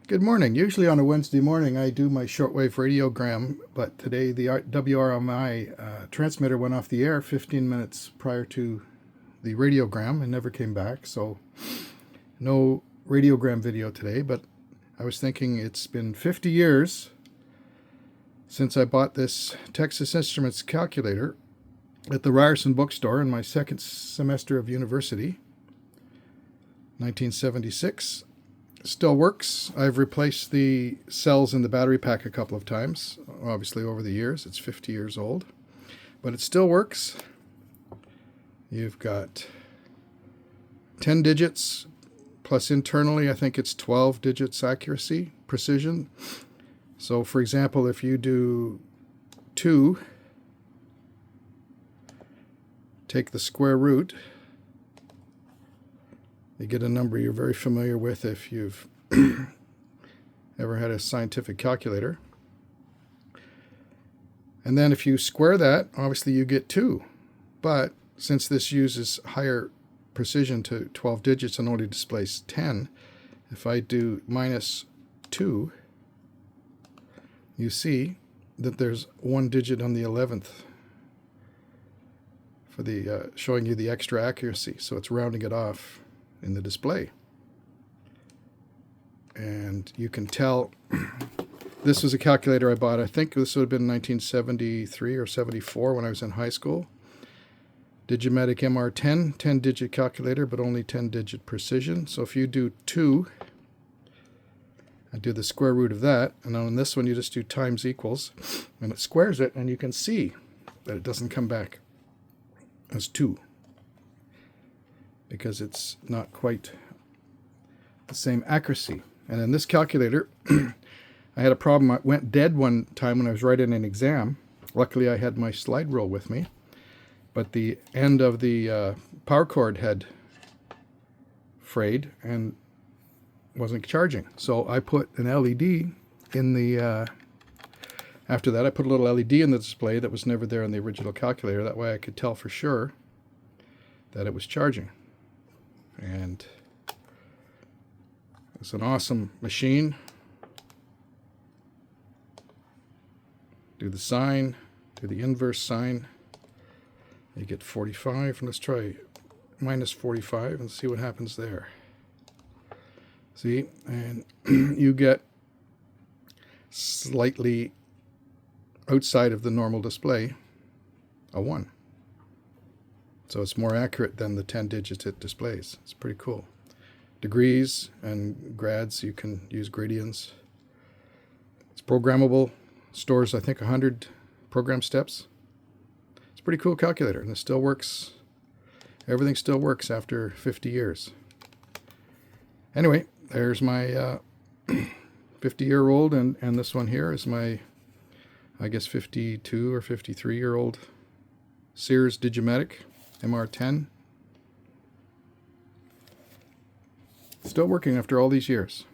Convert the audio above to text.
Good morning. Usually on a Wednesday morning I do my shortwave radiogram, but today the WRMI transmitter went off the air 15 minutes prior to the radiogram and never came back, so no radiogram video today. But I was thinking it's been 50 years since I bought this Texas Instruments calculator at the Ryerson bookstore in my second semester of university, 1976. Still works. I've replaced the cells in the battery pack a couple of times, obviously over the years. It's 50 years old, but it still works. You've got 10 digits, plus internally I think it's 12 digits accuracy, precision. So for example, if you do 2, take the square root, you get a number you're very familiar with if you've ever had a scientific calculator. And then if you square that, obviously you get 2. But since this uses higher precision to 12 digits and only displays 10, if I do minus 2, you see that there's 1 digit on the 11th for the showing you the extra accuracy. So it's rounding it off in the display. And you can tell this was a calculator I bought. I think this would have been 1973 or 74 when I was in high school. Digimatic MR10, 10-digit calculator, but only 10-digit precision. So if you do 2, I do the square root of that, and on this one you just do times equals, and it squares it, and you can see that it doesn't come back as 2. Because it's not quite the same accuracy. And in this calculator, I had a problem. I went dead one time when I was writing an exam. Luckily, I had my slide rule with me. But the end of the power cord had frayed and wasn't charging. So I put an LED in the... after that, I put a little LED in the display that was never there in the original calculator. That way I could tell for sure that it was charging. And it's an awesome machine. Do the sine, do the inverse sine. You get 45, and let's try minus 45 and see what happens there. See, and you get slightly outside of the normal display a 1. So it's more accurate than the 10 digits it displays. It's pretty cool. Degrees and grads, you can use gradients. It's programmable. Stores, I think, 100 program steps. It's a pretty cool calculator, and it still works. Everything still works after 50 years. Anyway, there's my 50-year-old, and this one here is my, I guess, 52 or 53-year-old Sears Digimatic MR10. Still working after all these years.